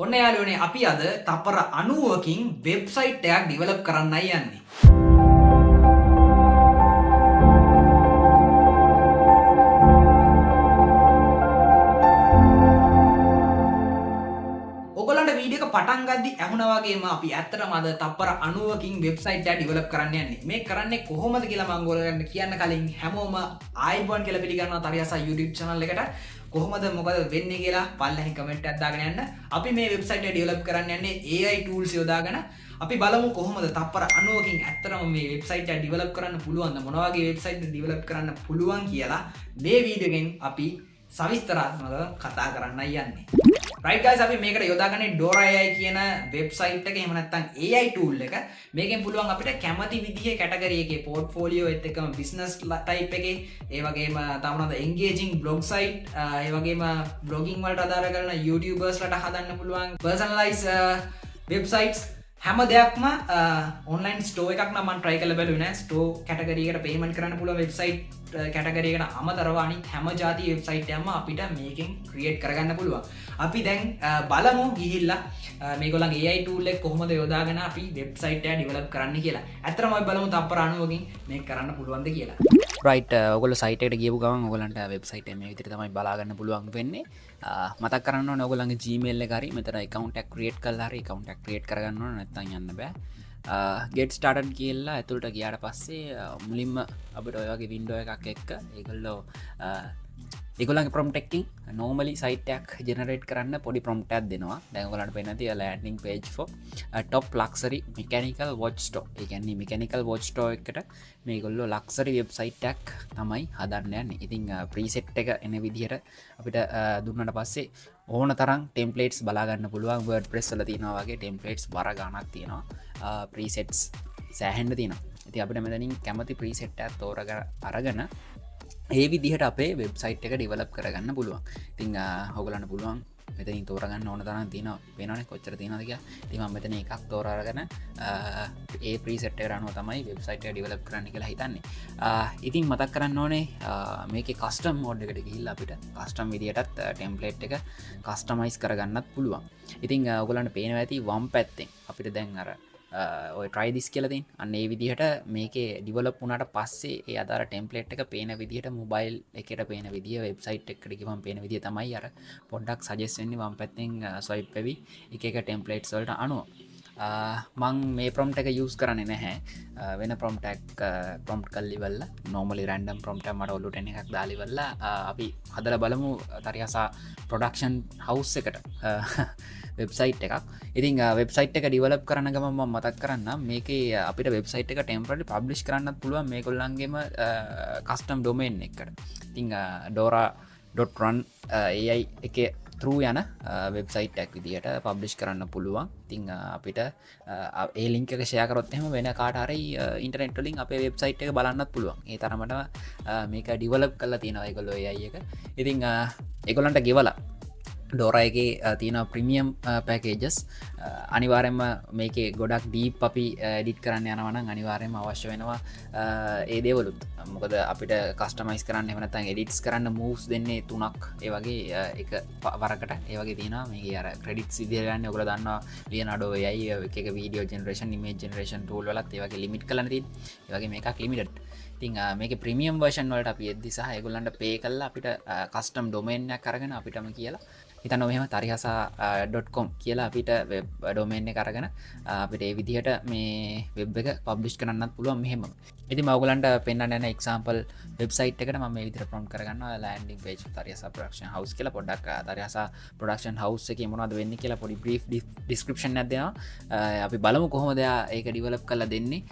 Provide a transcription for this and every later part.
ඔන්න යාළුවනේ අපි අද තපර 90කින් වෙබ්සයිට් එකක් ඩෙවලොප් කරන්නයි යන්නේ. ඔයගොල්ලන්ට වීඩියෝ එක පටන් ගද්දි ඇහුණා වගේම අපි ඇත්තටම අද තප්පර 90කින් වෙබ්සයිට් එකක් ඩෙවලොප් කරන්න යන්නේ. මේක කරන්නේ කොහොමද කියලා මම ඔයගොල්ලන්ට කියන්න කලින් හැමෝම ආයිබෝන් කියලා පිළිගන්නවා තරියසා YouTube channel එකට. කොහොමද මොකද වෙන්නේ කියලා පල්ලෙහින් කමෙන්ට් එකක් දාගෙන යන්න. අපි මේ වෙබ්සයිට් එක ඩෙවලොප් කරන්න යන්නේ AI tools යොදාගෙන. අපි බලමු කොහොමද තප්පර 90කින් ඇත්තටම මේ වෙබ්සයිට් එක ඩෙවලොප් කරන්න පුළුවන්ද මොන වගේ වෙබ්සයිට් එක ඩෙවලොප් කරන්න පුළුවන් කියලා මේ වීඩියෝ එකෙන් අපි සවිස්තරාත්මකව කතා කරන්නයි යන්නේ. right guys අපි මේකට යොදාගන්නේ Dora AI කියන වෙබ්සයිට් එක එහෙම නැත්නම් AI tool එක. මේකෙන් පුළුවන් අපිට කැමති විදිහේ කැටගරි එකේ portfolio එකත් එක්කම business type එකේ ඒ වගේම තව මොනවද engaging blog site ඒ වගේම blogging වලට අදාළ කරන YouTubers ලට හදන්න පුළුවන් personalize websites හැම දෙයක්ම online store එකක් නම් මම try කරලා බැලුවේ නෑ. store category එකට payment කරන්න පුළුවන් website category එකට අමතරව අනිත් හැම જાති website එකක්ම අපිට මේකෙන් create කරගන්න පුළුවන්. අපි දැන් බලමු ගිහිල්ලා මේගොල්ලන්ගේ AI tool එක කොහොමද යොදාගෙන අපි website එක develop කරන්න කියලා. ඇත්තටම අපි බලමු තප්පර 90කින් මේක කරන්න පුළුවන්ද කියලා. රයිට් ඔගොල්ලෝ සයිට් එකට ගියපු ගමන් ඔයගොල්ලන්ට වෙබ්සයිට් එක මේ විදිහට තමයි බලා ගන්න පුළුවන් වෙන්නේ. මතක් කරගන්න ඕනේ ඔයගොල්ලන්ගේ Gmail එක හරි මෙතන account එකක් create කරලා හරි account එකක් create කරගන්න ඕනේ නැත්නම් යන්න බෑ. get started කියලා ඇතුළට ගියාට පස්සේ මුලින්ම අපිට ඔය වගේ window එකක් එක්ක ඒගොල්ලන්ගේ prompt එකකින් normally site එකක් generate කරන්න පොඩි prompt එකක් දෙනවා. දැන් ඔයගොල්ලන්ට පේනවා තියෙන landing page for top luxury mechanical watch store. ඒ කියන්නේ mechanical watch store එකට මේගොල්ලෝ luxury website එකක් තමයි හදන්න යන්නේ. ඉතින් preset එක එන විදිහට අපිට දුන්නාට පස්සේ ඕන තරම් templates බලා ගන්න පුළුවන්. WordPress වල තියෙනවා වගේ templates බර ගණක් තියෙනවා. presets සෑහෙන්න තියෙනවා. ඉතින් අපිට මෙතනින් කැමති preset එකක් තෝරගෙන අරගෙන ඒ විදිහට අපේ වෙබ්සයිට් එක ඩිවලප් කරගන්න පුළුවන්. ඉතින් ඔයගලන්ට පුළුවන් මෙතනින් තෝරගන්න ඕන තරම් තියෙනවා. පේනවනේ කොච්චර තියෙනවද කියලා. ඉතින් මම මෙතන එකක් තෝරාගෙන ඒ ප්‍රීසෙට් එකට අනුව තමයි වෙබ්සයිට් එක ඩිවලප් කරන්න කියලා හිතන්නේ. ඉතින් මතක් කරන්න ඕනේ මේකේ කස්ටම් මෝඩ් එකට ගිහිල්ලා අපිට කස්ටම් විදියටත් ටෙම්ප්ලේට් එක කස්ටමයිස් කරගන්නත් පුළුවන්. ඉතින් ඔයගලන්ට පේනවා ඇති වම් පැත්තෙන් අපිට දැන් අර ඔය ට්‍රයිදිස් කියලතින් අන්න ඒ විදිහට මේකේ ඩිවලප් වුණට පස්සේ ඒ අදාර ටෙම්පලේට් එක පේන විදිහට මොබයිල් එකට පේන විදිහ වෙබ්සයිට් එකට ගිවම් පේන විදිහ තමයි අර පොඩ්ඩක් සජෙස් වෙන්නේ වම් පැත්තෙන් ස්වයිප් වෙවි එක ටෙම්පලේට්ස් වලට අනුව මං මේ ප්‍රොම්ට් එක යස් කරන්නේ නැහැ වෙන ප්‍රොම්ටක් ප්‍රොම්ට් කල්ලිවල්ල නෝමලි රැන්ඩම් ප්‍රොම්ට මට ඔල්ලුට එකක් දාලිවල්ල අපි හදල බලමු තරිහසා ප්‍රොඩක්ෂන් හවස් එකට වෙබ්සයිට් එකක් ඉතින් වෙබ්සයිට් එක ඩිවලප් කරන ගම මතක් කරන්න මේක අපිට වෙබ්සයිට් එක ටෙම්පරට පබ්ලිෂ් කරන්නත් පුළුවන් මේ කොල්ලන්ගේම කස්ටම් ඩොමේන් එකට ඉතිං ඩොරන් ඒයි එක තරු යන වෙබ්සයිට් ඇක් විදිහට පබ්ලිෂ් කරන්න පුළුවන් තිං අපිට ඒ ලින්ක ෂයකරොත්හෙම වෙන කාටරයි ඉන්ටනෙට්ලින් අප වෙබ්සයිට් එක බලන්නත් පුළුවන් ඒ තරමට මේක ඩිවලප් කල්ලා තියෙනවයි කොල්ලො අය එක ඉතිං එකොලන්ට ගෙවලා ඩෝරයගේ තියෙන ප්‍රමියම් පැකේජස් අනිවාරෙන්ම මේක ගොඩක් ඩීප් අපි ඩිට් කරන්න යනවන අනිවාරයම අවශ්‍ය වෙනවා ඒදේවලුත් මොකද අපිට කස්ටමයිස් කරන්න එමනතන් එඩිටස් කරන්න මූස් දෙන්නේ තුනක් ඒවගේ එක වරකට ඒවගේ තියෙන මේ අර ක්‍රඩිට් සිදියගන්න ඔකල දන්න ලිය නඩෝ යයි එක වීඩියෝ ජනරේෂන් ඉමේ ජනරේෂන් ටූල් වලත් ඒවගේ ලිමිට් කලනති ඒවගේ මේකක් ලිමිටඩ් තිං මේක ප්‍රමියම් වර්ෂන් වලට අපි එද්දි සහ ඒගොල්ලන්ට පේ කල්ලා අපිට කස්ටම් ඩොමේන්යක් කරගෙන අපිටම කියලා හිතන මෙහම තරිහසා.com කියලා අපිට වෙබ් ඩොමේන් එක අරගෙන අපිට ඒ විදිහට මේ වෙබ් එක පබ්ලිෂ් කරන්නත් පුළුවන් මෙහෙම. ඉතින් මම පෙන්වන්න යන එක්සැම්පල් වෙබ්සයිට් එකට මම මේ විදිහට ප්‍රොම්ප්ට් කරගන්නවා ලෑන්ඩින් පේජ් තරිහසා ප්‍රොඩක්ෂන් හවුස් කියලා පොඩ්ඩක් තරිහසා ප්‍රොඩක්ෂන් හවුස් එකේ මොනවද වෙන්නේ කියලා පොඩි බ්‍රීෆ් ඩිස්ක්‍රිප්ෂන් එකක් දෙනවා. අපි බලමු කොහොමද ඒක ඩිවලොප් කරලා දෙන්නේ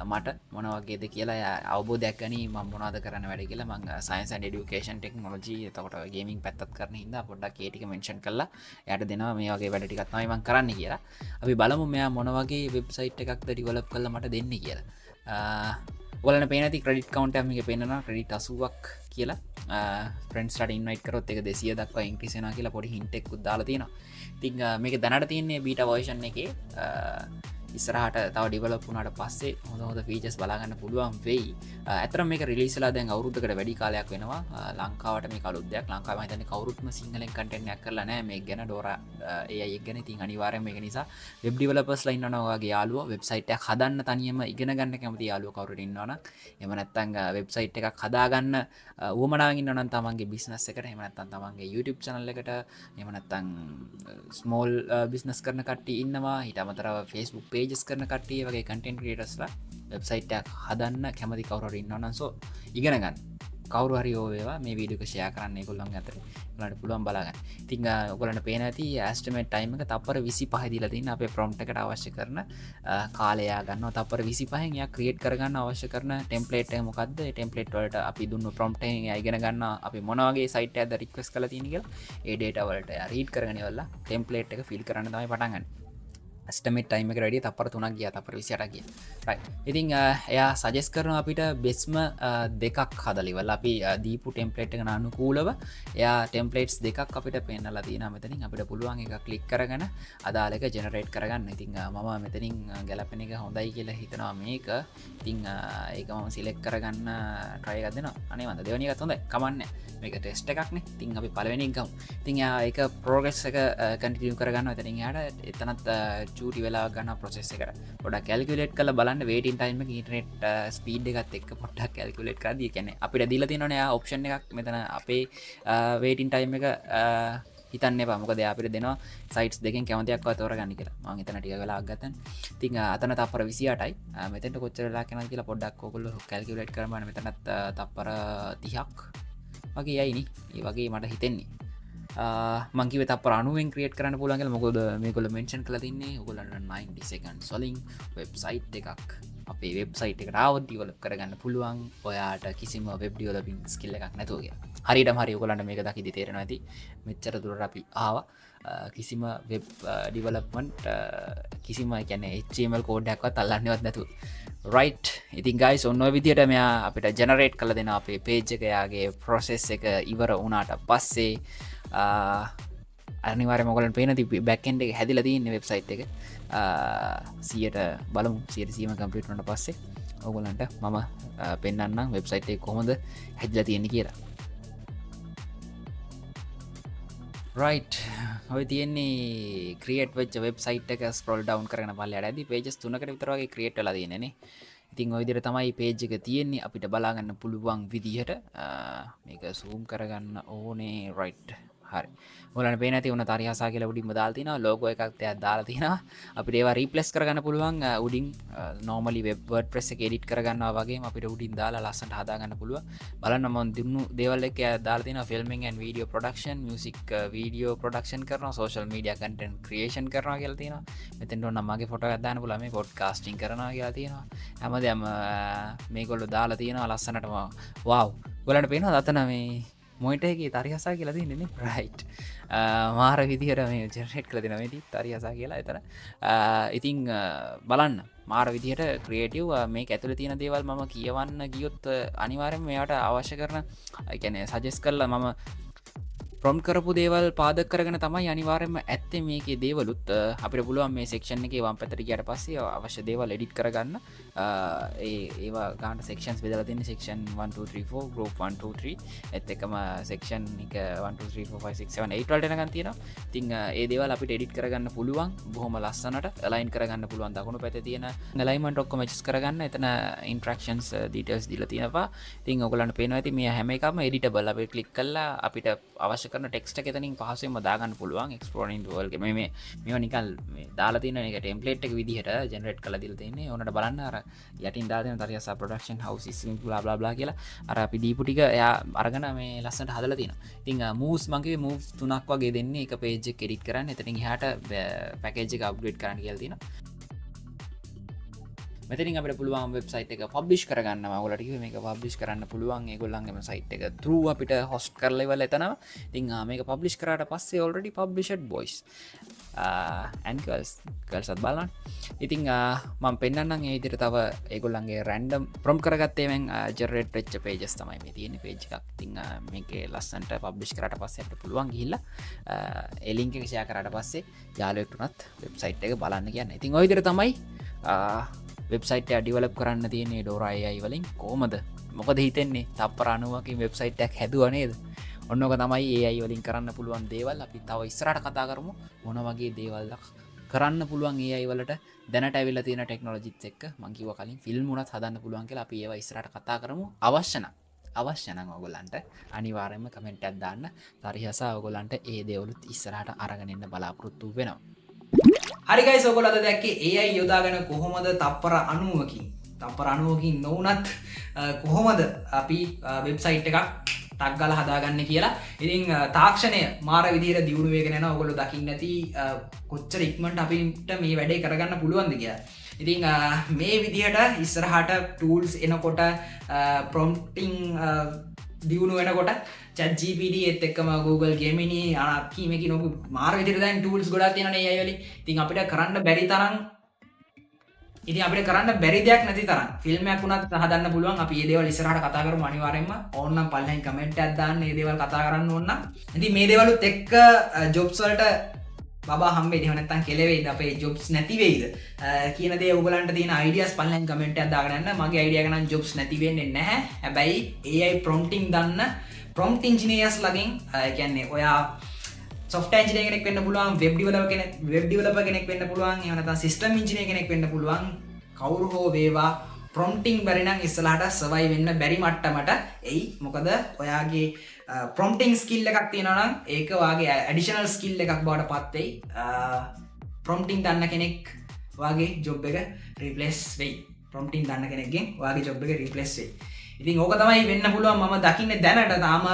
මට මොන වගේද කියලා අවබෝධයක් ගනි මම මොනවද කරන්න වැඩ කියලා මම සයන්ස් ඇන්ඩ් এডুকেෂන් ටෙක්නොලොජි එතකොට ගේමින් පැත්තත් කරන හින්දා පොඩ්ඩක් ඒ ටික මෙන්ෂන් කරලා එයාට දෙනවා මේ වගේ වැඩ ටිකක් තමයි මම කරන්න කියලා. අපි බලමු මෙයා මොන වගේ වෙබ්සයිට් එකක්ද ඩිවලොප් කරලා මට දෙන්නේ කියලා. ඔයාලට පේන ඇති ක්‍රෙඩිට් කවුන්ට් එක මේකේ පේනවා ක්‍රෙඩිට් 80ක් කියලා. ෆ්‍රෙන්ඩ්ස්ලාට ඉන්වයිට් කරොත් ඒක 200 දක්වා ඉන්ක්‍රීස් වෙනවා කියලා පොඩි හින්ට් එකක් දාලා තියෙනවා. ඉතින් මේක දැනට තියෙන්නේ බීටා වර්ෂන් එකේ ඉස්සරහට තව ඩිවලප් වුණාට පස්සේ හොඳ ෆීචර්ස් බලාගන්න පුළුවන් වෙයි. ඇත්තටම මේක රිලීස් වෙලා දැන් අවුරුද්දකට වැඩි කාලයක් වෙනවා. ලංකාවට මේ කලුත් දෙයක්. ලංකාවේ මම හිතන්නේ කවුරුත්ම සිංහලෙන් කන්ටෙන්ට් එකක් කරලා නැහැ මේක ගැන Dora AI එක ගැන. ඉතින් අනිවාර්යෙන් මේක නිසා වෙබ් ඩිවෙලොපර්ස්ලා ඉන්නවනවා වගේ යාළුවෝ වෙබ්සයිට් එකක් හදන්න තනියම ඉගෙන ගන්න කැමති යාළුවෝ කවුරු හරි ඉන්නවනම් එහෙම නැත්නම් වෙබ්සයිට් එකක් හදාගන්න උවමනාවෙන් ඉන්නවනම් තමන්ගේ බිස්නස් එකට එහෙම නැත්නම් තමන්ගේ YouTube channel එකට එහෙම නැත්නම් ස්මෝල් බිස්නස් කරන කට්ටිය ඉන්නවා. ඊට අමතරව Facebook pages කරන කට්ටිය වගේ content creatorsලා වෙබ්සයිට් එකක් හදන්න කැමති කවුරු හරි ඉන්නවනම් ඉගෙන ගන්න. කවුරු හරි ඕවා මේ වීඩියෝ එක ෂෙයා කරන්න ඒගොල්ලන් අතර. ඔයාලට පුළුවන් බලාගන්න. ඉතින් ඔයගොල්ලන්ට පේන ඇති estimate time එක තප්පර 25 දීලා තියෙන අපේ prompt එකට අවශ්‍ය කරන කාලය ගන්නවා. තප්පර 25න් එයා create කරගන්න අවශ්‍ය කරන template එක මොකද්ද? ඒ template වලට අපි දුන්නු prompt එකෙන් එයා ඉගෙන ගන්නවා අපි මොන වගේ site එකක්ද request කරලා තියෙන්නේ කියලා. ඒ data වලට එයා read කරගෙන ඉවරලා template එක fill කරන්න තමයි පටන් ගන්න. estimate time එක වැඩි තප්පර 3ක් ගියා තප්පර 28ක් ගියා. right. ඉතින් එයා suggest කරනවා අපිට බෙස්ම දෙකක් හදලා ඉවරලා අපි දීපු template එකට අනුකූලව එයා templates දෙකක් අපිට පෙන්නලා තියෙනවා. මෙතනින් අපිට පුළුවන් එක click කරගෙන අදාළ එක generate කරගන්න. ඉතින් මම මෙතනින් ගැලපෙන එක හොඳයි කියලා හිතනවා මේක. ඉතින් ඒක මම select කරගන්න try එකක් දෙනවා. අනේ මන්ද දෙවෙනි එකත් හොඳයි. කමන්නේ. මේක test එකක්නේ. ඉතින් අපි පළවෙනි එක ගමු. ඉතින් එයා ඒක progress එක continue කරගන්නවා. එතනින් එයාට එතනත් චූටි වෙලා ගන්න process එකට පොඩ්ඩක් calculate කරලා බලන්න waiting time එක internet speed එකත් එක්ක පොඩ්ඩක් calculate කරද්දී ඒ කියන්නේ අපිට දීලා තියෙනවනේ ආ option එකක් මෙතන අපේ waiting time එක හිතන්න එපා. මොකද එයා අපිට දෙනවා sites දෙකෙන් කැමතියක්වත් තෝරගන්න කියලා. මම හිතන ටික වෙලාවක් ගත්තා. ඉතින් අතන තප්පර 28යි. මෙතෙන්ට කොච්චර වෙලාවක් යනවද කියලා පොඩ්ඩක් ඕගොල්ලෝ calculate කරන්න බලන්න. මෙතනත් තප්පර 30ක් වගේ යයිනේ. ඒ වගේ මට හිතෙන්නේ. මංකිව තප්පර 90ෙන් ක්‍රියේට් කරන්න පුළුවන් කියලා. මොකද මේගොල්ලෝ මෙන්ෂන් කරලා තින්නේ ඔයගොල්ලන්ට 90 seconds වලින් වෙබ්සයිට් එකක් අපේ වෙබ්සයිට් එකට ආවොත් ඩෙවලොප් කරගන්න පුළුවන්. ඔයාට කිසිම වෙබ් ඩෙවලොපින් ස්කිල් එකක් නැතුව කියලා. හරියටම හරි ඔයගොල්ලන්ට මේක දකිද්දි තේරෙනවා ඇති. මෙච්චර දුරට අපි ආවා. කිසිම වෙබ් ඩෙවලොප්මන්ට් කිසිම කියන්නේ HTML කෝඩ් එකක්වත් අල්ලන්නේවත් නැතුව. right. ඉතින් guys ඔන්න ඔය විදිහට මෙයා අපිට generate කරලා දෙන අපේ page එක යාගේ process එක ඉවර වුණාට පස්සේ අනිවාර්යයෙන්ම ඔයගොල්ලන්ට පේන back end එක හැදිලා තියෙන වෙබ්සයිට් එක 100ට බලමු 100%ම කම්ප්ලීට් වුණාට පස්සේ ඔයගොල්ලන්ට මම පෙන්නන්නම් වෙබ්සයිට් එක කොහොමද හැදිලා තියෙන්නේ කියලා. right. ඔය තියෙන්නේ ක්‍රියේට් වෙච්ච වෙබ්සයිට් එක ස්ක්‍රෝල් ඩවුන් කරගෙන බලලා ඇද්දි pages 3කට විතර වගේ ක්‍රියේට් වෙලා තියෙන්නේ නේ. ඉතින් ඔය විදිහට තමයි page එක තියෙන්නේ. අපිට බලා ගන්න පුළුවන් විදිහට මේක zoom කරගන්න ඕනේ. right. හරි. ඔයාලට පේන ඇති උන තරිහසා කියලා උඩින්ම දාලා තිනවා. logo එකක් තියක් දාලා තිනවා. අපිට ඒවා replace කරගන්න පුළුවන්. උඩින් normally web WordPress එක edit කරගන්නවා වගේම අපිට උඩින් දාලා ලස්සනට හදා ගන්න පුළුවන්. බලන්න මම දුන්නු දේවල් එක දාලා තිනවා. filming and video production, music video production කරනවා, social media content creation කරනවා කියලා තියෙනවා. මෙතෙන්ට ඕන මගේ ෆොටෝ එකක් දාන්න පුළුවන්. මේ podcasting කරනවා කියලා තියෙනවා. හැමදේම මේගොල්ලෝ දාලා තියෙනවා ලස්සනටම. wow. ඔයාලට පේනවද අතන මේ මොයිටගේ තරිහසා කියලා තින්නේ රයිට්. මාර විදිහට මේ ජෙනරේට් කරලා දෙනවා මේ තරිහසා කියලා එතන. ඉතින් බලන්න මාර විදිහට ක්‍රියේටිව් මේක ඇතුලේ තියෙන දේවල් මම කියවන්න ගියොත් අනිවාර්යෙන්ම එයාට අවශ්‍ය කරන ඒ කියන්නේ සජෙස්ට් කරලා මම ප්‍රොම්ප්ට් කරපු දේවල් පාදක කරගෙන තමයි අනිවාර්යෙන්ම ඇත්තේ මේකේ දේවලුත් අපිට පුළුවන් මේ සෙක්ෂන් එකේ වම් පැත්තට ගියාට පස්සේ අවශ්‍ය දේවල් එඩිට් කරගන්න. ඒවා ගානට සෙක්ෂන්ස් බෙදලා තියෙන්නේ සෙක්ෂන් 1 2 3 4 group 1 2 3 ඒත් එකම සෙක්ෂන් එක 1 2 3 4 5 6 7 8 වලට එනකන් තියෙනවා. ඉතින් ඒ දේවල් අපිට එඩිට් කරගන්න පුළුවන් බොහොම ලස්සනට align කරගන්න පුළුවන්. දකුණු පැත්තේ තියෙන alignment ඔක්කොම adjust කරගන්න එතන interactions details දීලා තියෙනවා. ඉතින් ඔයගොල්ලන්ට පේනවා ඇති මේ හැම එකම editable. අපි ක්ලික් කළා අපිට අවශ්‍ය කරන ටෙක්ස්ට් එක එතනින් පහසුවෙන්ම දාගන්න පුළුවන්. exploring the world මේවා නිකන් මේ දාලා තියෙන එක ටෙම්ප්ලේට් එක විදිහට ජෙනරේට් කරලා දීලා තියෙන්නේ. ඕනට බලන්න අර යටින් දාලා තියෙන තරියසා production houses bla bla bla කියලා අර අපි දීපු ටික එයා අරගෙන මේ ලස්සනට හදලා තියෙනවා. ඉතින් moves මම කිව්වේ moves 3ක් වගේ දෙන්නේ එක page එක edit කරන්න. එතනින් එහාට package එක upgrade කරන්න කියලා තියෙනවා. මෙතනින් අපිට පුළුවන් වෙබ්සයිට් එක පබ්ලිෂ් කරගන්න. මම ඔයාලට කිව්වේ මේක පබ්ලිෂ් කරන්න පුළුවන් ඒගොල්ලන්ගේම සයිට් එක through අපිට host කරලා ඉවරලා එතනම. ඉතින් මේක පබ්ලිෂ් කරාට පස්සේ already published boys and girls අත් බලන්න. ඉතින් මම පෙන්නන්නම් ඒ විදිහට තව ඒගොල්ලන්ගේ random prompt කරගත්තේ මම generate වෙච්ච pages තමයි මේ තියෙන page එකක්. ඉතින් මේකේ ලස්සනට පබ්ලිෂ් කරාට පස්සේ අපිට පුළුවන් ගිහිල්ලා ඒ link එක share කරාට පස්සේ යාළුවෙක්ට උනත් වෙබ්සයිට් එක බලන්න කියන්නේ. ඉතින් ওই විදිහට තමයි වෙබ්සයිට ඩිවලප් කරන්න තියන්නේ ඩෝරයි වලින් කෝමද මොකද හිතෙන්නේ තප්පර අනුවකින් වෙබ්සයිට්ක් හැදුවනේද ඔන්නක තමයි ඒයි වලින් කරන්න පුළුවන් දේවල් අපි තව ඉස්රට කතා කරමු මොන වගේ දේවල්ලක් කරන්න පුළුවන් ඒයි වලට දැනට ඇවිල්ල තියෙන ටෙක්නෝජිත් එක්ක මංකිව කලින් ෆිල්ම්මුණත් හදන්න පුළුවන් කියලා අපි ඒව ඉස්රට කතා කරමු අවශ්‍යන ඔගොලන්ට අනිවාරයම කමෙන්ට් ඇත්දාන්න තරිහසා ඔගොලන්ට ඒ දෙවලුත් ඉස්සරහට අරගෙනන්න බලාපොරොත්තු වෙනවා හරිගයි සොකොලද දැක්කේ ඒයි යොදාගෙන කොහොමද තප්පර අනුවකින් නොවනත් කොහොමද අපි වෙබ්සයිට් එකක් ටක්ගල හදාගන්න කියලා ඉතින් තාක්ෂණය මාර විදිර දියුණුවේගෙන ඔගොලු දකින්න ඇති කොච්චර ඉක්මට අපිට මේ වැඩේ කරගන්න පුළුවන්ද කිය ඉතින් මේ විදිහට ඉස්සරහට ටූල්ස් එනකොට ප්‍රොම්ටිං දියුණු වෙනකොට චජීපඩ එත් එක්කම Google ගෙමිනි අනකීමකි නොක මාර විදිරදන් ටූල්ස් ගොඩා තියන ඒයවලි තින් අපිට කරන්න බැරි තරම් ඉතින් අපිට කරන්න බැරි දෙයක් නැති තරම් ෆිල්ම්යක් වුණත් හදන්න පුළුවන් අපි මේ දේවල් ඉස්සරහට කතා කරමු අනිවාර්යෙන්ම ඕන්නම් පල්ලෙන් කමෙන්ට් එකක් දාන්න මේ දේවල් කතා කරන්න ඕන නම් ඉතින් මේ දේවලුත් එක්ක ජොබ්ස් වලට බබා හම්බෙන්නේ එහෙම නැත්නම් කෙලෙවෙයිද අපේ ජොබ්ස් නැති වෙයිද කියන දේ ඔයගලන්ට තියෙන අයිඩියාස් පල්ලෙන් කමෙන්ට් එකක් දාගෙන යන්න මගේ අයිඩියා එක නම් ජොබ්ස් නැති වෙන්නේ නැහැ හැබැයි AI ප්‍රොම්ප්ටිං දන්න ප්‍රොම්ප්ට් ඉන්ජිනියර්ස් ළඟින් කියන්නේ ඔයා software engineer කෙනෙක් වෙන්න පුළුවන් web developer කෙනෙක් වෙන්න පුළුවන් එහෙම නැත්නම් system engineer කෙනෙක් වෙන්න පුළුවන් කවුරු හෝ වේවා prompting බැරි නම් ඉස්සරහට survive වෙන්න බැරි මට්ටමට එයි මොකද ඔයාගේ prompting skill එකක් තියෙනවා නම් ඒක වාගේ additional skill එකක් බවට පත් වෙයි prompting දන්න කෙනෙක් වාගේ job එක replace වෙයි prompting දන්න කෙනෙක්ගෙන් වාගේ job එක replace වෙයි ඉතින් ඕක තමයි වෙන්න පුළුවන් මම දකින්නේ දැනට තාම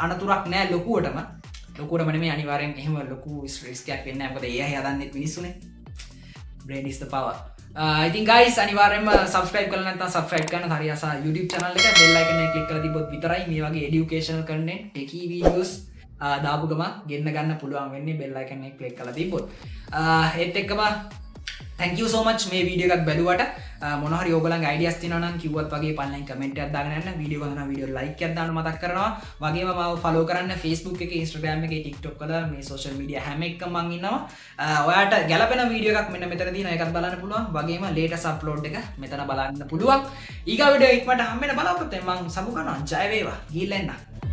අනතුරක් නෑ ලොකුවටම නෙමෙයි අනිවාර්යෙන් එහෙම ලොකු රිස්ක් එකක් වෙන්නේ නැහැ මොකද AI හදන්නෙත් මිනිස්සුනේ brain is the power ඉතින් guys අනිවාර්යෙන්ම subscribe කරලා නැත්නම් subscribe කරන්න හරියසා YouTube channel එක bell icon එක click කරලා තිබ්බොත් විතරයි මේ වගේ educational content techie videos දාපු ගමන් ගෙන්න ගන්න පුළුවන් වෙන්නේ bell icon එක click කරලා තිබ්බොත් ඒත් එක්කම thank you so much මේ වීඩියෝ එකක් බැලුවට මොන හරි ඕගලන්ගේ ideas තියෙනවා නම් කිව්වත් වගේ පල්ලෙන් comment එකක් දාගෙන යන්න වීඩියෝ එක හදන වීඩියෝ like එකක් දාන්න මතක් කරනවා වගේම මාව follow කරන්න Facebook එකේ Instagram එකේ TikTok වල මේ social media හැම එකකම මම ඉන්නවා ඔයාලට ගැලපෙන වීඩියෝ එකක් මෙන්න මෙතන තියෙනවා ඒකත් බලන්න පුළුවන් වගේම latest upload එක මෙතන බලන්න පුළුවන් ඊගා වීඩියෝ ඉක්මනට හම්බෙන්න බලාපොරොත්තු වෙන්න මම සමු කරනවා ජය වේවා ගිහිල්ලා එන්න